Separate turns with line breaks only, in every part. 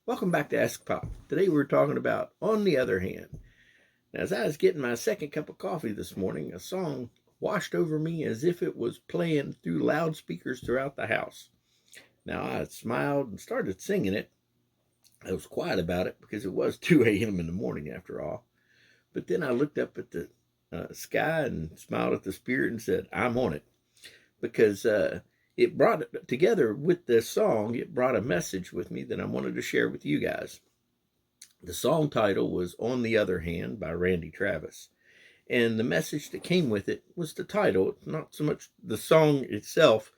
Welcome back to AskAPop. Today we're talking about On the Other Hand. Now, as I was getting my second cup of coffee this morning, a song washed over me as if it was playing through loudspeakers throughout the house. Now, I smiled and started singing it. I was quiet about it because it was 2 a.m. in the morning after all. But then I looked up at the sky and smiled at the spirit and said, I'm on it. Because it brought together with this song, it brought a message with me that I wanted to share with you guys. The song title was On the Other Hand by Randy Travis. And the message that came with it was the title, not so much the song itself.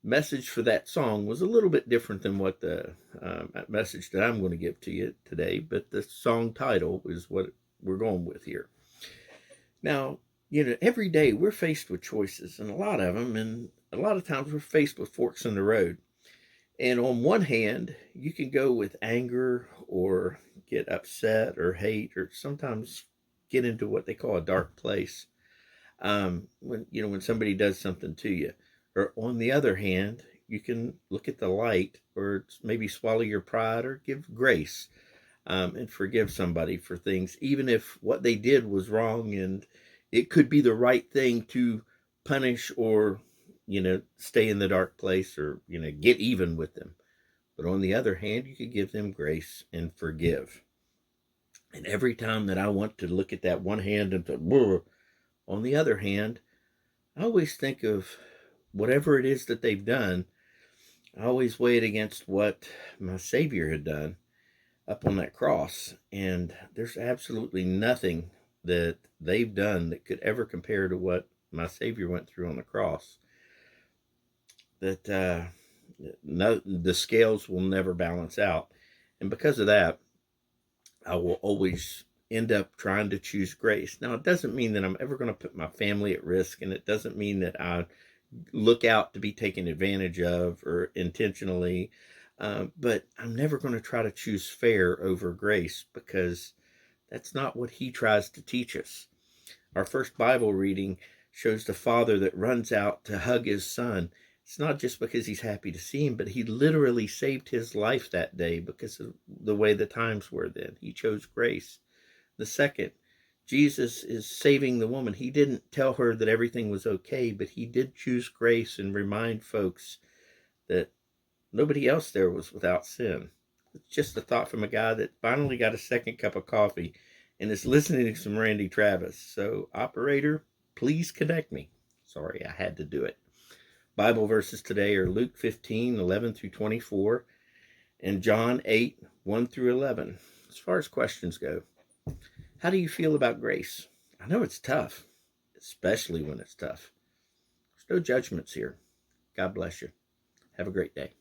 Message for that song was a little bit different than what the message that I'm going to give to you today, but the song title is what we're going with here. Now, every day we're faced with choices, and a lot of them, and a lot of times we're faced with forks in the road. And on one hand, you can go with anger or get upset or hate or sometimes get into what they call a dark place when somebody does something to you. Or on the other hand, you can look at the light or maybe swallow your pride or give grace and forgive somebody for things, even if what they did was wrong and it could be the right thing to punish or stay in the dark place or, get even with them. But on the other hand, you could give them grace and forgive. And every time that I want to look at that one hand and to, on the other hand, I always think of whatever it is that they've done. I always weigh it against what my Savior had done up on that cross. And there's absolutely nothing that they've done that could ever compare to what my Savior went through on the cross. That the scales will never balance out. And because of that, I will always end up trying to choose grace. Now, it doesn't mean that I'm ever going to put my family at risk, and it doesn't mean that I look out to be taken advantage of or intentionally, but I'm never going to try to choose fair over grace because that's not what he tries to teach us. Our first Bible reading shows the father that runs out to hug his son. It's not just because he's happy to see him, but he literally saved his life that day because of the way the times were then. He chose grace. The second, Jesus is saving the woman. He didn't tell her that everything was okay, but he did choose grace and remind folks that nobody else there was without sin. It's just a thought from a guy that finally got a second cup of coffee and is listening to some Randy Travis. So, operator, please connect me. Sorry, I had to do it. Bible verses today are Luke 15:11 through 24, and John 8:1 through 11. As far as questions go, how do you feel about grace? I know it's tough, especially when it's tough. There's no judgments here. God bless you. Have a great day.